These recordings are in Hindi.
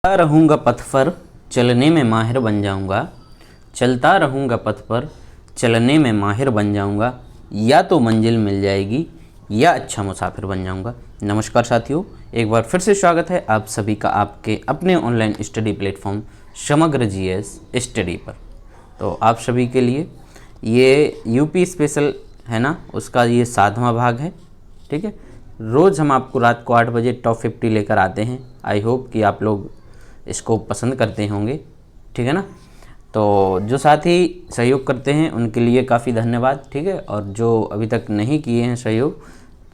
चलता रहूँगा पथ पर चलने में माहिर बन जाऊँगा। चलता रहूँगा पथ पर चलने में माहिर बन जाऊँगा। या तो मंजिल मिल जाएगी या अच्छा मुसाफिर बन जाऊँगा। नमस्कार साथियों, एक बार फिर से स्वागत है आप सभी का आपके अपने ऑनलाइन स्टडी प्लेटफॉर्म समग्र जीएस स्टडी पर। तो आप सभी के लिए ये यूपी स्पेशल है ना, उसका ये 7वां भाग है। ठीक है, रोज़ हम आपको रात को 8 बजे टॉप 50 लेकर आते हैं। आई होप कि आप लोग इसको पसंद करते होंगे। ठीक है ना, तो जो साथी सहयोग करते हैं उनके लिए काफ़ी धन्यवाद। ठीक है, और जो अभी तक नहीं किए हैं सहयोग,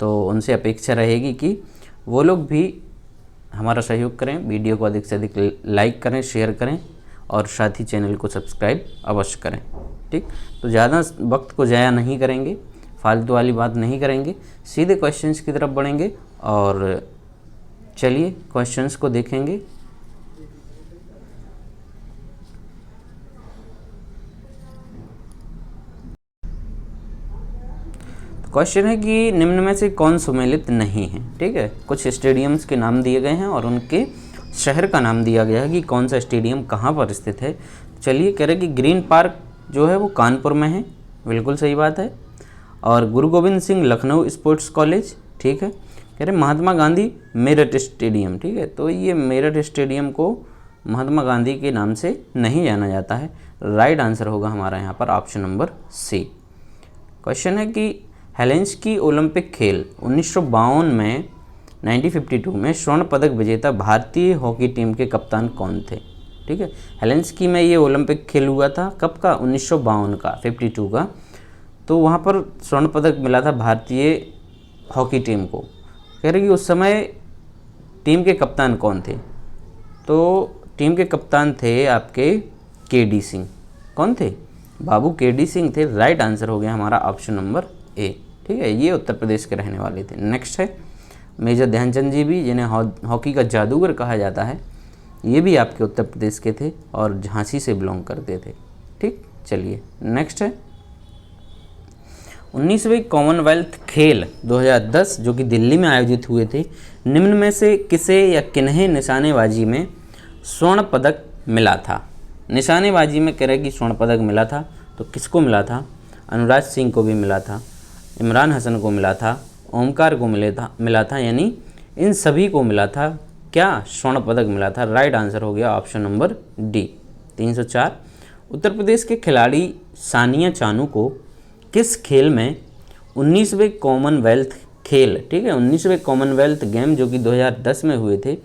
तो उनसे अपेक्षा रहेगी कि वो लोग भी हमारा सहयोग करें, वीडियो को अधिक से अधिक लाइक करें, शेयर करें और साथ ही चैनल को सब्सक्राइब अवश्य करें। ठीक, तो ज़्यादा वक्त को ज़ाया नहीं करेंगे, फालतू वाली बात नहीं करेंगे, सीधे क्वेश्चंस की तरफ बढ़ेंगे। और चलिए क्वेश्चंस को देखेंगे। क्वेश्चन है कि निम्न में से कौन सुमेलित नहीं है। ठीक है, कुछ स्टेडियम्स के नाम दिए गए हैं और उनके शहर का नाम दिया गया है कि कौन सा स्टेडियम कहाँ पर स्थित है। चलिए, कह रहे कि ग्रीन पार्क जो है वो कानपुर में है, बिल्कुल सही बात है। और गुरु गोविंद सिंह लखनऊ स्पोर्ट्स कॉलेज, ठीक है। कह रहे महात्मा गांधी मेरठ स्टेडियम, ठीक है, तो ये मेरठ स्टेडियम को महात्मा गांधी के नाम से नहीं जाना जाता है। राइट आंसर होगा हमारा यहाँ पर ऑप्शन नंबर सी। क्वेश्चन है कि हेलेंस्की ओलंपिक खेल 1952 में 1952 में स्वर्ण पदक विजेता भारतीय हॉकी टीम के कप्तान कौन थे। ठीक है, हेलेंस्की में ये ओलंपिक खेल हुआ था, कब का, 1952 का, 52 का। तो वहाँ पर स्वर्ण पदक मिला था भारतीय हॉकी टीम को। कह रहे कि उस समय टीम के कप्तान कौन थे, तो टीम के कप्तान थे आपके के.डी. सिंह। कौन थे? बाबू के.डी. सिंह थे। राइट आंसर हो गया हमारा ऑप्शन नंबर ए। ठीक है, ये उत्तर प्रदेश के रहने वाले थे। नेक्स्ट है मेजर ध्यानचंद जी भी, जिन्हें हॉकी का जादूगर कहा जाता है, ये भी आपके उत्तर प्रदेश के थे और झांसी से बिलोंग करते थे। ठीक, चलिए नेक्स्ट है 19वें कॉमनवेल्थ खेल 2010 जो कि दिल्ली में आयोजित हुए थे, निम्न में से किसे या किन्हें निशानेबाजी में स्वर्ण पदक मिला था। निशानेबाजी में कह रहे कि स्वर्ण पदक मिला था, तो किसको मिला था? अनुराज सिंह को भी मिला था, इमरान हसन को मिला था, ओमकार को मिला था, यानी इन सभी को मिला था क्या, स्वर्ण पदक मिला था। राइट आंसर हो गया option number D. 304 Uttar Pradesh के खिलाड़ी सानिया चानू को किस खेल में 19वें कॉमनवेल्थ खेल, ठीक है, 19वें कॉमनवेल्थ गेम जो कि 2010 में हुए थे,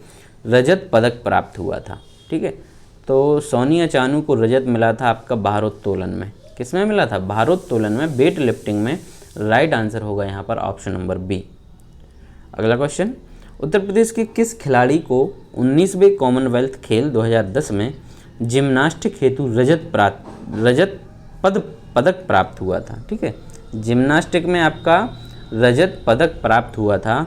रजत पदक प्राप्त हुआ था। ठीक है, तो सोनिया चानू को रजत मिला था आपका भारोत्तोलन में। किस में मिला था? भारोत्तोलन में, वेट लिफ्टिंग में। राइट आंसर होगा यहाँ पर ऑप्शन नंबर बी। अगला क्वेश्चन, उत्तर प्रदेश के किस खिलाड़ी को 19वें कॉमनवेल्थ खेल 2010 में जिम्नास्टिक हेतु रजत पदक प्राप्त हुआ था। ठीक है, जिम्नास्टिक में आपका रजत पदक प्राप्त हुआ था।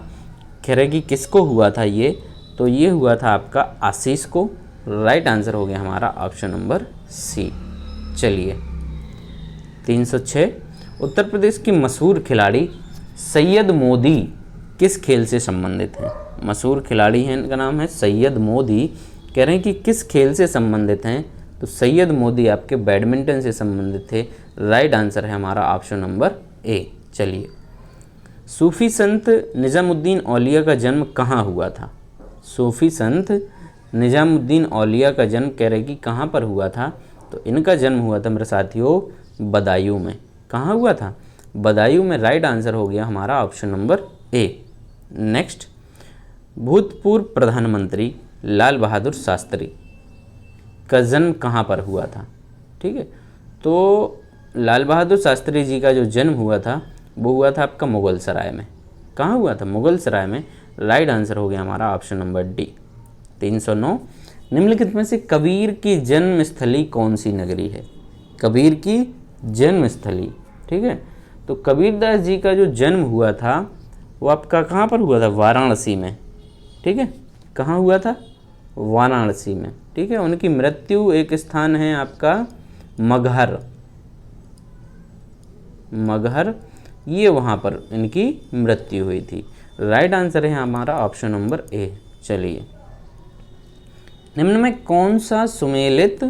कह रहे कि किसको हुआ था ये, तो ये हुआ था आपका आशीष को। राइट आंसर हो गया हमारा ऑप्शन नंबर सी। चलिए 306 उत्तर प्रदेश की मशहूर खिलाड़ी सैयद मोदी किस खेल से संबंधित हैं। मशहूर खिलाड़ी हैं, इनका नाम है सैयद मोदी। कह रहे हैं कि किस खेल से संबंधित हैं, तो सैयद मोदी आपके बैडमिंटन से संबंधित थे। राइट आंसर है हमारा ऑप्शन नंबर ए। चलिए, सूफी संत निज़ामुद्दीन औलिया का जन्म कहाँ हुआ था। सूफी संत निज़ामुद्दीन औलिया का जन्म कह रहे कि कहाँ पर हुआ था, तो इनका जन्म हुआ था मेरे साथियों बदायूं में। कहाँ हुआ था? बदायूं में। राइट आंसर हो गया हमारा ऑप्शन नंबर ए। नेक्स्ट, भूतपूर्व प्रधानमंत्री लाल बहादुर शास्त्री का जन्म कहाँ पर हुआ था। ठीक है, तो लाल बहादुर शास्त्री जी का जो जन्म हुआ था वो हुआ था आपका मुगल सराय में। कहाँ हुआ था? मुगल सराय में। राइट आंसर हो गया हमारा ऑप्शन नंबर डी। 309 निम्नलिखित में से कबीर की जन्मस्थली कौन सी नगरी है। कबीर की जन्मस्थली, ठीक है, तो कबीरदास जी का जो जन्म हुआ था वो आपका कहाँ पर हुआ था? वाराणसी में। ठीक है, कहाँ हुआ था? वाराणसी में। ठीक है, उनकी मृत्यु एक स्थान है आपका मगहर, ये वहाँ पर इनकी मृत्यु हुई थी। राइट आंसर है हमारा ऑप्शन नंबर ए। चलिए निम्न में कौन सा सुमेलित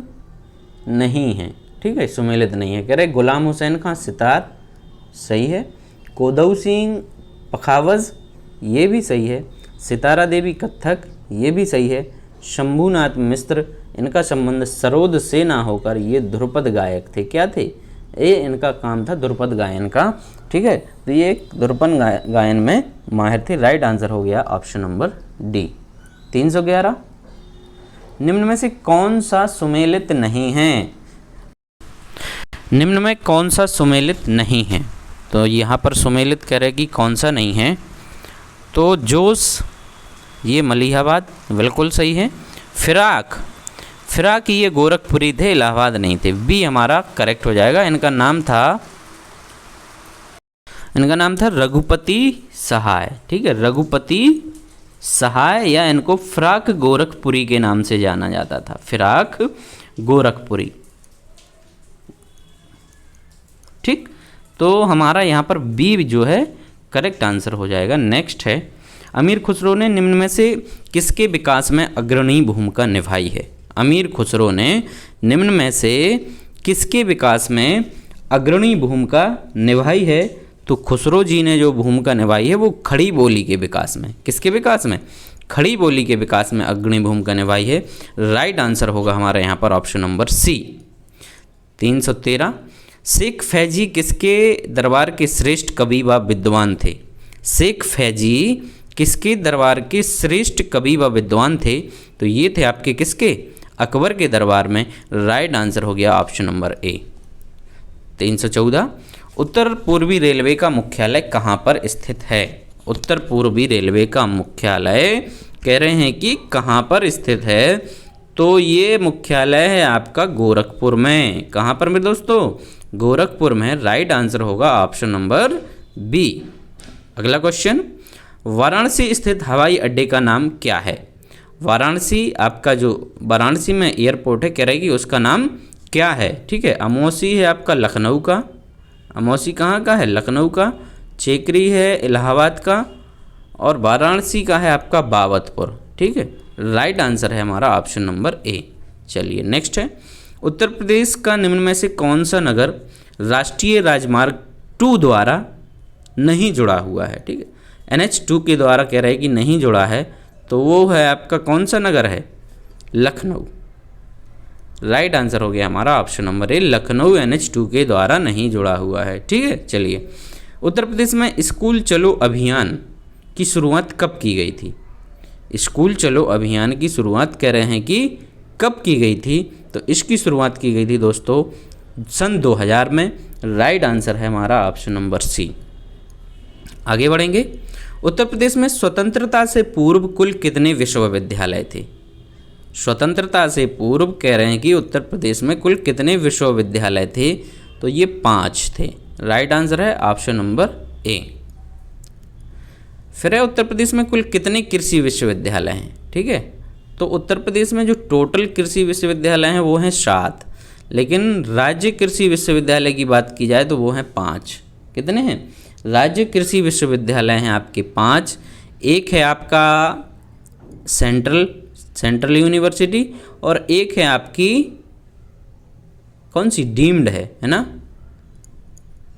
नहीं है? ठीक है, सुमेलित नहीं है। कह रहे गुलाम हुसैन खां सितार, सही है। कोदऊ सिंह पखावज, ये भी सही है। सितारा देवी कत्थक, ये भी सही है। शंभूनाथ मिश्र, इनका संबंध सरोद से ना होकर ये ध्रुपद गायक थे। क्या थे? ये इनका काम था ध्रुपद गायन का। ठीक है, तो ये एक ध्रुपद गायन में माहिर थे। राइट आंसर हो गया ऑप्शन नंबर डी। 311, निम्न में से कौन सा सुमेलित नहीं है? निम्न में कौन सा सुमेलित नहीं है? तो यहाँ पर सुमेलित कह रहे कि कौन सा नहीं है, तो जोश, ये मलिहाबाद, बिल्कुल सही है। फिराक, फिराक ये गोरखपुरी थे, इलाहाबाद नहीं थे। बी हमारा करेक्ट हो जाएगा। इनका नाम था रघुपति सहाय। ठीक है, रघुपति सहाय, या इनको फिराक गोरखपुरी के नाम से जाना जाता था। फिराक गोरखपुरी। ठीक, तो हमारा यहाँ पर बी जो है करेक्ट आंसर हो जाएगा। नेक्स्ट है, अमीर खुसरो ने निम्न में से किसके विकास में अग्रणी भूमिका निभाई है? अमीर खुसरो ने निम्न में से किसके विकास में अग्रणी भूमिका निभाई है? तो खुसरो जी ने जो भूमिका निभाई है वो खड़ी बोली के विकास में। किसके विकास में? खड़ी बोली के विकास में अग्रणी भूमिका निभाई है। राइट आंसर होगा हमारा यहाँ पर option number C. 313, Sheikh Faizi किसके दरबार के श्रेष्ठ कवि व विद्वान थे? शेख फैजी किसके दरबार के श्रेष्ठ कवि व विद्वान थे? तो ये थे आपके किसके? अकबर के दरबार में। राइट आंसर हो गया ऑप्शन नंबर ए। 314, उत्तर पूर्वी रेलवे का मुख्यालय कहाँ पर स्थित है? उत्तर पूर्वी रेलवे का मुख्यालय कह रहे हैं कि कहाँ पर स्थित है? तो ये मुख्यालय है आपका गोरखपुर में। कहाँ पर मेरे दोस्तों? गोरखपुर में। राइट आंसर होगा ऑप्शन नंबर बी। अगला क्वेश्चन, वाराणसी स्थित हवाई अड्डे का नाम क्या है? वाराणसी, आपका जो वाराणसी में एयरपोर्ट है, कह रहे कि उसका नाम क्या है? ठीक है, अमौसी है आपका लखनऊ का। अमौसी कहाँ का है? लखनऊ का। चेकरी है इलाहाबाद का, और वाराणसी का है आपका बाबतपुर। ठीक है, राइट आंसर है हमारा ऑप्शन नंबर ए। चलिए नेक्स्ट है, उत्तर प्रदेश का निम्न में से कौन सा नगर राष्ट्रीय राजमार्ग 2 द्वारा नहीं जुड़ा हुआ है? ठीक है, NH2 के द्वारा कह रहे हैं कि नहीं जुड़ा है, तो वो है आपका कौन सा नगर है? लखनऊ। राइट आंसर हो गया हमारा option number A, Lucknow NH2 के द्वारा नहीं जुड़ा हुआ है। ठीक है, चलिए, उत्तर प्रदेश में स्कूल चलो अभियान की शुरुआत कब की गई थी? स्कूल चलो अभियान की शुरुआत कह रहे हैं कि कब की गई थी? तो इसकी शुरुआत की गई थी दोस्तों सन 2000 में। राइट आंसर है हमारा ऑप्शन नंबर सी। आगे बढ़ेंगे, उत्तर प्रदेश में स्वतंत्रता से पूर्व कुल कितने विश्वविद्यालय थे? स्वतंत्रता से पूर्व कह रहे हैं कि उत्तर प्रदेश में कुल कितने विश्वविद्यालय थे? तो ये 5 थे। राइट आंसर है ऑप्शन नंबर ए। फिर है, उत्तर प्रदेश में कुल कितने कृषि विश्वविद्यालय हैं? ठीक है, तो उत्तर प्रदेश में जो टोटल कृषि विश्वविद्यालय हैं वो हैं 7, लेकिन राज्य कृषि विश्वविद्यालय की बात की जाए तो वो हैं 5। कितने हैं? राज्य कृषि विश्वविद्यालय हैं आपके 5। एक है आपका सेंट्रल यूनिवर्सिटी, और एक है आपकी कौन सी? डीम्ड है ना।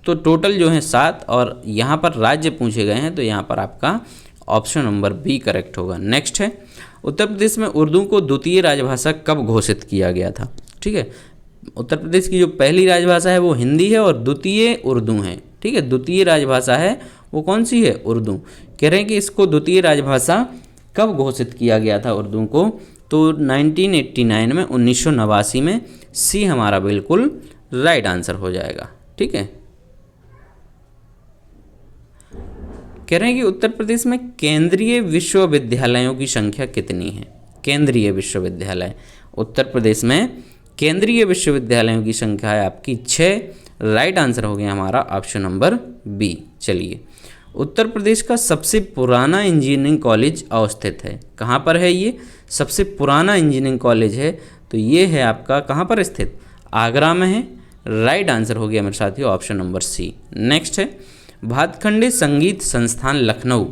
तो टोटल जो है 7, और यहाँ पर राज्य पूछे गए हैं, तो यहाँ पर आपका ऑप्शन नंबर बी करेक्ट होगा। नेक्स्ट है, उत्तर प्रदेश में उर्दू को द्वितीय राजभाषा कब घोषित किया गया था? ठीक है, उत्तर प्रदेश की जो पहली राजभाषा है वो हिंदी है और द्वितीय उर्दू है। ठीक है, द्वितीय राजभाषा है वो कौन सी है? उर्दू। कह रहे हैं कि इसको द्वितीय राजभाषा कब घोषित किया गया था उर्दू को? तो 1989 में, 1989 में। सी हमारा बिल्कुल राइट आंसर हो जाएगा। ठीक है, कह रहे हैं कि उत्तर प्रदेश में केंद्रीय विश्वविद्यालयों की संख्या कितनी है? केंद्रीय विश्वविद्यालय उत्तर प्रदेश में केंद्रीय विश्वविद्यालयों की संख्या है आपकी 6। राइट आंसर हो गया हमारा ऑप्शन नंबर बी। चलिए, उत्तर प्रदेश का सबसे पुराना इंजीनियरिंग कॉलेज अवस्थित है। कहाँ पर है ये? सबसे पुराना इंजीनियरिंग कॉलेज है, तो ये है आपका कहाँ पर स्थित? आगरा में है। राइट आंसर हो गया मेरे साथियों ऑप्शन नंबर सी। नेक्स्ट है, भातखंडे संगीत संस्थान लखनऊ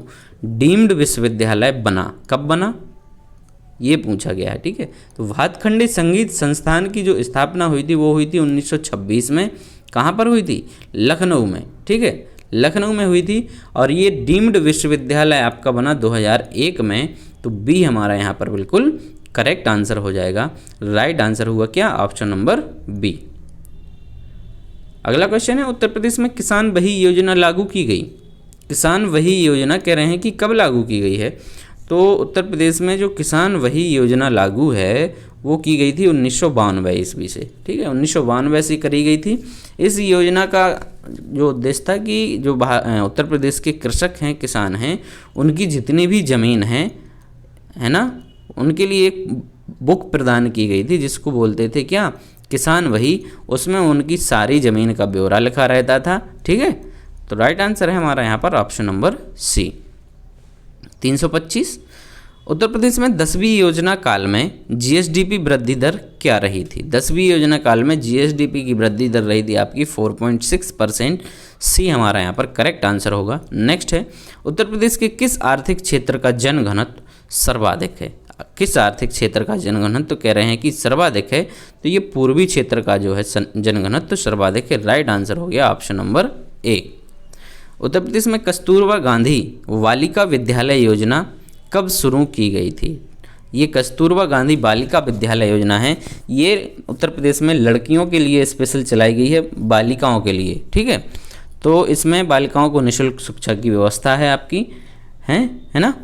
डीम्ड विश्वविद्यालय बना, कब बना? ये पूछा गया है। ठीक है, तो भातखंडे संगीत संस्थान की जो स्थापना हुई थी वो हुई थी 1926 में। कहाँ पर हुई थी? लखनऊ में। ठीक है, लखनऊ में हुई थी। और ये डीम्ड विश्वविद्यालय आपका बना 2001 में। तो बी हमारा यहाँ पर बिल्कुल करेक्ट आंसर हो जाएगा। राइट आंसर हुआ क्या? Option number B. अगला क्वेश्चन है, उत्तर प्रदेश में किसान वही योजना लागू की गई। किसान वही योजना कह रहे हैं कि कब लागू की गई है? तो उत्तर प्रदेश में जो किसान वही योजना लागू है वो की गई थी 1992 ईस्वी से। ठीक है, 1992 से करी गई थी। इस योजना का जो उद्देश्य था कि जो उत्तर प्रदेश के कृषक हैं, किसान हैं, उनकी जितनी भी ज़मीन है ना, उनके लिए एक बुक प्रदान की गई थी जिसको बोलते थे क्या? किसान वही। उसमें उनकी सारी ज़मीन का ब्यौरा लिखा रहता था। ठीक है, तो राइट आंसर है हमारा यहाँ पर ऑप्शन नंबर सी। 325, उत्तर प्रदेश में 10वीं योजना काल में जीएसडीपी वृद्धि दर क्या रही थी? 10वीं योजना काल में जीएसडीपी की वृद्धि दर रही थी आपकी 4.6%। सी हमारा यहाँ पर करेक्ट आंसर होगा। नेक्स्ट है, उत्तर प्रदेश के किस आर्थिक क्षेत्र का जनघनत्व सर्वाधिक है? किस आर्थिक क्षेत्र का जनघनत्व कह रहे हैं कि सर्वाधिक है? तो ये पूर्वी क्षेत्र का जो है जनघनत्व सर्वाधिक है। राइट आंसर हो गया option number A. Uttar Pradesh में कस्तूरबा गांधी बालिका विद्यालय योजना कब शुरू की गई थी? ये कस्तूरबा गांधी बालिका विद्यालय योजना है, ये उत्तर प्रदेश में लड़कियों के लिए स्पेशल चलाई गई है, बालिकाओं के लिए। ठीक है, तो इसमें बालिकाओं को निःशुल्क शिक्षा की व्यवस्था है आपकी, है ना।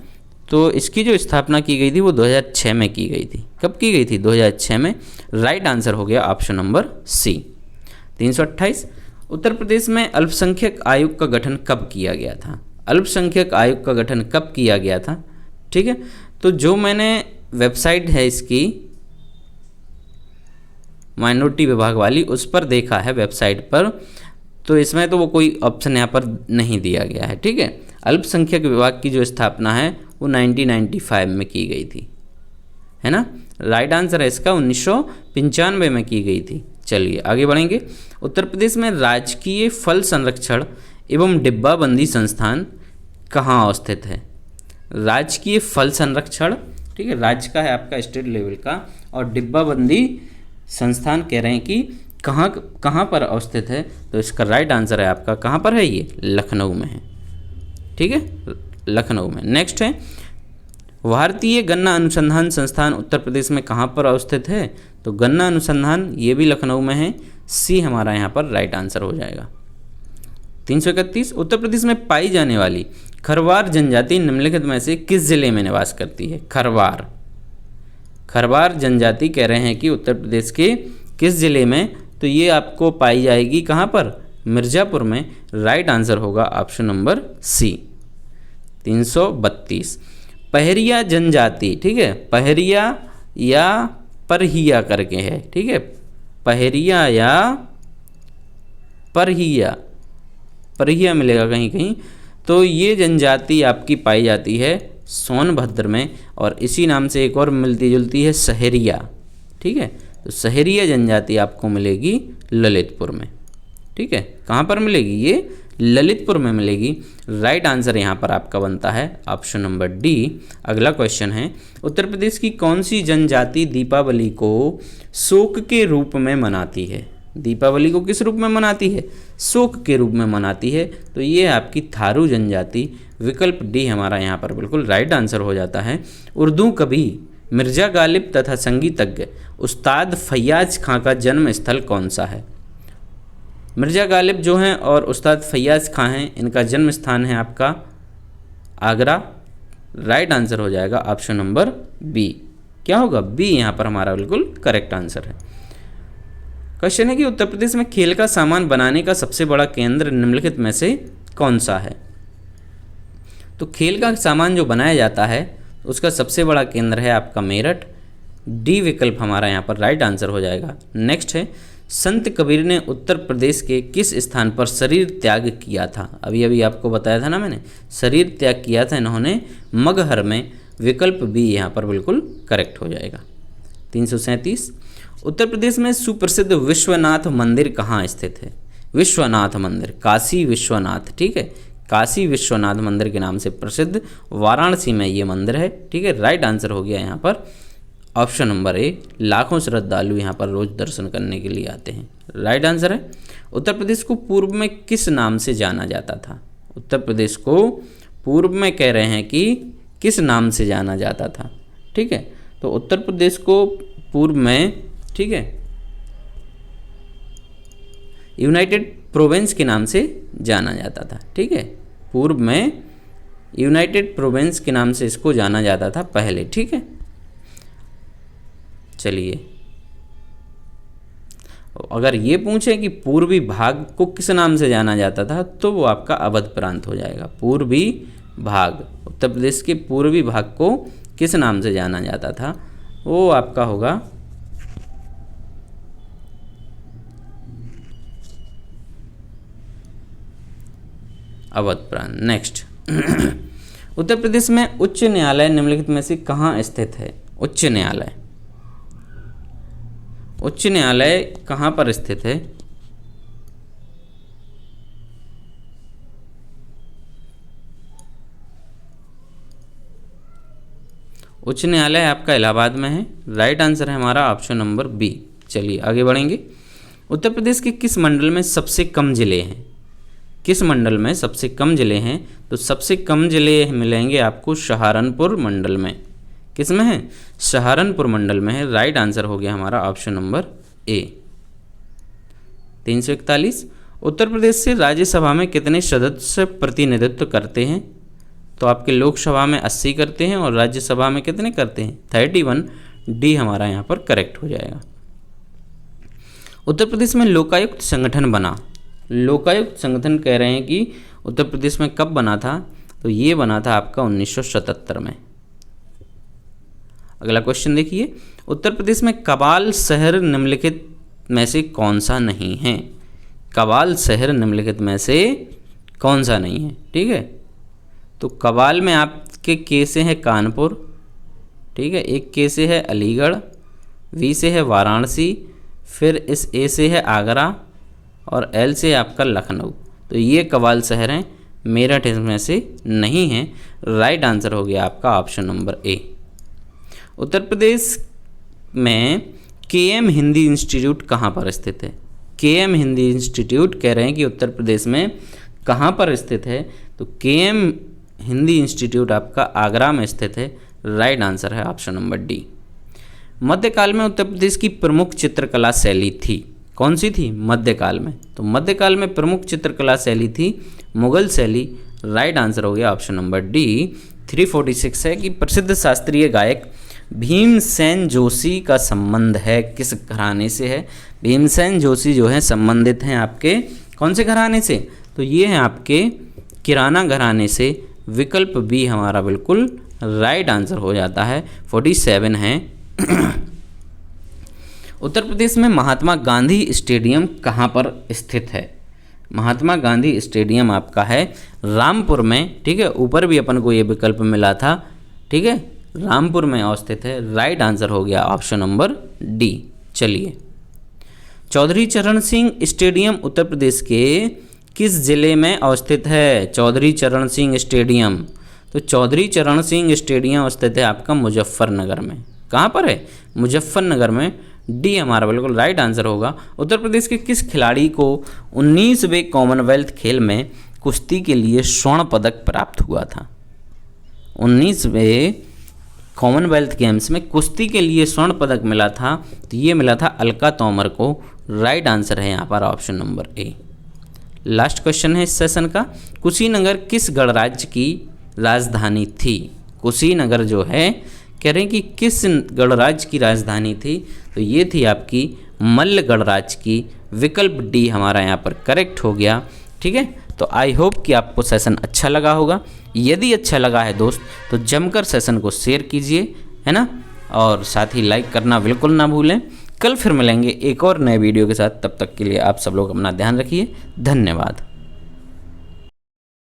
तो इसकी जो स्थापना की गई थी वो 2006 में की गई थी। कब की गई थी? 2006 में। राइट आंसर हो गया ऑप्शन नंबर सी। 328, उत्तर प्रदेश में अल्पसंख्यक आयोग का गठन कब किया गया था? अल्पसंख्यक आयोग का गठन कब किया गया था? ठीक है, तो जो मैंने वेबसाइट है इसकी माइनॉरिटी विभाग वाली, उस पर देखा है वेबसाइट पर, तो इसमें तो वो कोई ऑप्शन यहाँ पर नहीं दिया गया है। ठीक है, अल्पसंख्यक विभाग की जो स्थापना है वो 1995 में की गई थी, है ना। राइट आंसर है इसका 1995 में की गई थी। चलिए आगे बढ़ेंगे। उत्तर प्रदेश में राजकीय फल संरक्षण एवं डिब्बाबंदी संस्थान कहाँ अवस्थित है? राजकीय फल संरक्षण, ठीक है, राज्य का है आपका, स्टेट लेवल का, और डिब्बाबंदी संस्थान कह रहे हैं कि कहाँ पर अवस्थित है? तो इसका राइट आंसर है आपका, कहाँ पर है ये? लखनऊ में है। ठीक है, लखनऊ में। नेक्स्ट है, भारतीय गन्ना अनुसंधान संस्थान उत्तर प्रदेश में कहाँ पर अवस्थित है? तो गन्ना अनुसंधान ये भी लखनऊ में है। सी हमारा यहाँ पर राइट आंसर हो जाएगा। 331, उत्तर प्रदेश में पाई जाने वाली खरवार जनजाति निम्नलिखित में से किस जिले में निवास करती है? खरवार जनजाति कह रहे हैं कि उत्तर प्रदेश के किस जिले में? तो ये आपको पाई जाएगी कहाँ पर? मिर्ज़ापुर में। राइट आंसर होगा ऑप्शन नंबर सी। 332, पहरिया जनजाति, ठीक है, पहरिया या परहिया करके है। ठीक है, पहरिया या परहिया मिलेगा कहीं कहीं। तो ये जनजाति आपकी पाई जाती है सोनभद्र में, और इसी नाम से एक और मिलती जुलती है सहरिया। ठीक है, तो सहरिया जनजाति आपको मिलेगी ललितपुर में। ठीक है, कहाँ पर मिलेगी? ये ललितपुर में मिलेगी। राइट आंसर यहाँ पर आपका बनता है ऑप्शन नंबर डी। अगला क्वेश्चन है, उत्तर प्रदेश की कौन सी जनजाति दीपावली को शोक के रूप में मनाती है? दीपावली को किस रूप में मनाती है? शोक के रूप में मनाती है। तो ये आपकी थारू जनजाति। विकल्प डी हमारा यहाँ पर बिल्कुल राइट आंसर हो जाता है। उर्दू कवि मिर्ज़ा गालिब तथा संगीतज्ञ उस्ताद फैयाज खां का जन्म स्थल कौन सा है? मिर्ज़ा गालिब जो हैं और उस्ताद फैयाज खां हैं, इनका जन्म स्थान है आपका आगरा। राइट आंसर हो जाएगा ऑप्शन नंबर बी। क्या होगा? बी यहाँ पर हमारा बिल्कुल करेक्ट आंसर है। क्वेश्चन है कि उत्तर प्रदेश में खेल का सामान बनाने का सबसे बड़ा केंद्र निम्नलिखित में से कौन सा है? तो खेल का सामान जो बनाया जाता है उसका सबसे बड़ा केंद्र है आपका मेरठ। डी विकल्प हमारा यहाँ पर राइट आंसर हो जाएगा। नेक्स्ट है, संत कबीर ने उत्तर प्रदेश के किस स्थान पर शरीर त्याग किया था? अभी अभी आपको बताया था ना मैंने, शरीर त्याग किया था इन्होंने मगहर में। विकल्प बी यहाँ पर बिल्कुल करेक्ट हो जाएगा। 337, उत्तर प्रदेश में सुप्रसिद्ध विश्वनाथ मंदिर कहाँ स्थित है? विश्वनाथ मंदिर, काशी विश्वनाथ। ठीक है, काशी विश्वनाथ मंदिर के नाम से प्रसिद्ध वाराणसी में ये मंदिर है। ठीक है, राइट आंसर हो गया यहाँ पर ऑप्शन नंबर ए, लाखों श्रद्धालु यहाँ पर रोज दर्शन करने के लिए आते हैं। राइट आंसर है। उत्तर प्रदेश को पूर्व में किस नाम से जाना जाता था? उत्तर प्रदेश को पूर्व में कह रहे हैं कि किस नाम से जाना जाता था। ठीक है, तो उत्तर प्रदेश को पूर्व में, ठीक है, यूनाइटेड प्रोविंस के नाम से जाना जाता था। ठीक है, पूर्व में यूनाइटेड प्रोविंस के नाम से इसको जाना जाता था पहले। ठीक है, चलिए, अगर ये पूछे कि पूर्वी भाग को किस नाम से जाना जाता था तो वो आपका अवध प्रांत हो जाएगा। पूर्वी भाग, उत्तर प्रदेश के पूर्वी भाग को किस नाम से जाना जाता था, वो आपका होगा अवध प्रांत। नेक्स्ट, उत्तर प्रदेश में उच्च न्यायालय निम्नलिखित में से कहाँ स्थित है? उच्च न्यायालय, उच्च न्यायालय कहाँ पर स्थित है? उच्च न्यायालय आपका इलाहाबाद में है। राइट आंसर है हमारा ऑप्शन नंबर बी। चलिए आगे बढ़ेंगे। उत्तर प्रदेश के किस मंडल में सबसे कम जिले हैं? किस मंडल में सबसे कम जिले हैं? तो सबसे कम जिले मिलेंगे आपको सहारनपुर मंडल में। किस में है? सहारनपुर मंडल में है। राइट आंसर हो गया हमारा option number A. 341, Uttar Pradesh से राज्यसभा में कितने सदस्य प्रतिनिधित्व करते हैं? तो आपके लोकसभा में 80 करते हैं और राज्यसभा में कितने करते हैं? 31। डी हमारा यहाँ पर करेक्ट हो जाएगा। उत्तर प्रदेश में लोकायुक्त संगठन बना। लोकायुक्त संगठन कह रहे हैं कि उत्तर प्रदेश में कब बना था? तो ये बना था आपका 1977 में। अगला क्वेश्चन देखिए, उत्तर प्रदेश में कबाल शहर निम्नलिखित में से कौन सा नहीं है? कबाल शहर निम्नलिखित में से कौन सा नहीं है? ठीक है, तो कबाल में आपके के से है कानपुर, ठीक है, एक के से है अलीगढ़, वी से है वाराणसी, फिर इस ए से है आगरा और एल से आपका लखनऊ। तो ये कबाल शहर हैं, मेरठ इसमें से नहीं है। राइट आंसर हो गया आपका option number A. Uttar Pradesh में केएम हिंदी इंस्टीट्यूट कहाँ पर स्थित है? केएम हिंदी इंस्टीट्यूट कह रहे हैं कि उत्तर प्रदेश में कहाँ पर स्थित है? तो केएम हिंदी इंस्टीट्यूट आपका आगरा में स्थित है। राइट आंसर है ऑप्शन नंबर डी। मध्यकाल में उत्तर प्रदेश की प्रमुख चित्रकला शैली थी, कौन सी थी? मध्यकाल में, तो मध्यकाल में प्रमुख चित्रकला शैली थी मुगल शैली। राइट आंसर हो गया ऑप्शन नंबर डी। 346 है कि प्रसिद्ध शास्त्रीय गायक भीमसेन जोशी का संबंध है किस घराने से है? भीमसेन जोशी जो है संबंधित हैं आपके कौन से घराने से? तो ये हैं आपके किराना घराने से। विकल्प बी हमारा बिल्कुल राइट आंसर हो जाता है। 47 है। उत्तर प्रदेश में महात्मा गांधी स्टेडियम कहाँ पर स्थित है? महात्मा गांधी स्टेडियम आपका है रामपुर में। ठीक है, ऊपर भी अपन को ये विकल्प मिला था। ठीक है, रामपुर में अवस्थित है। राइट आंसर हो गया ऑप्शन नंबर डी। चलिए, चौधरी चरण सिंह स्टेडियम उत्तर प्रदेश के किस जिले में अवस्थित है? चौधरी चरण सिंह स्टेडियम, तो चौधरी चरण सिंह स्टेडियम स्थित है आपका मुजफ्फरनगर में। कहाँ पर है? मुजफ्फरनगर में। डी हमारा बिल्कुल राइट आंसर होगा। उत्तर प्रदेश के किस खिलाड़ी को 19वें कॉमनवेल्थ खेल में कुश्ती के लिए स्वर्ण पदक प्राप्त हुआ था? 19वें कॉमनवेल्थ गेम्स में कुश्ती के लिए स्वर्ण पदक मिला था, तो ये मिला था अलका तोमर को। राइट आंसर है यहाँ पर option number A. Last question है इस सेशन का, कुशीनगर किस गणराज्य की राजधानी थी? कुशीनगर जो है कह रहे हैं कि किस गणराज्य की राजधानी थी? तो ये थी आपकी मल्ल गणराज्य की। विकल्प डी हमारा यहाँ पर करेक्ट हो गया। ठीक है, तो आई होप कि आपको सेशन अच्छा लगा होगा। यदि अच्छा लगा है दोस्त तो जमकर सेशन को शेयर कीजिए, है ना, और साथ ही लाइक करना बिल्कुल ना भूलें। कल फिर मिलेंगे एक और नए वीडियो के साथ, तब तक के लिए आप सब लोग अपना ध्यान रखिए। धन्यवाद।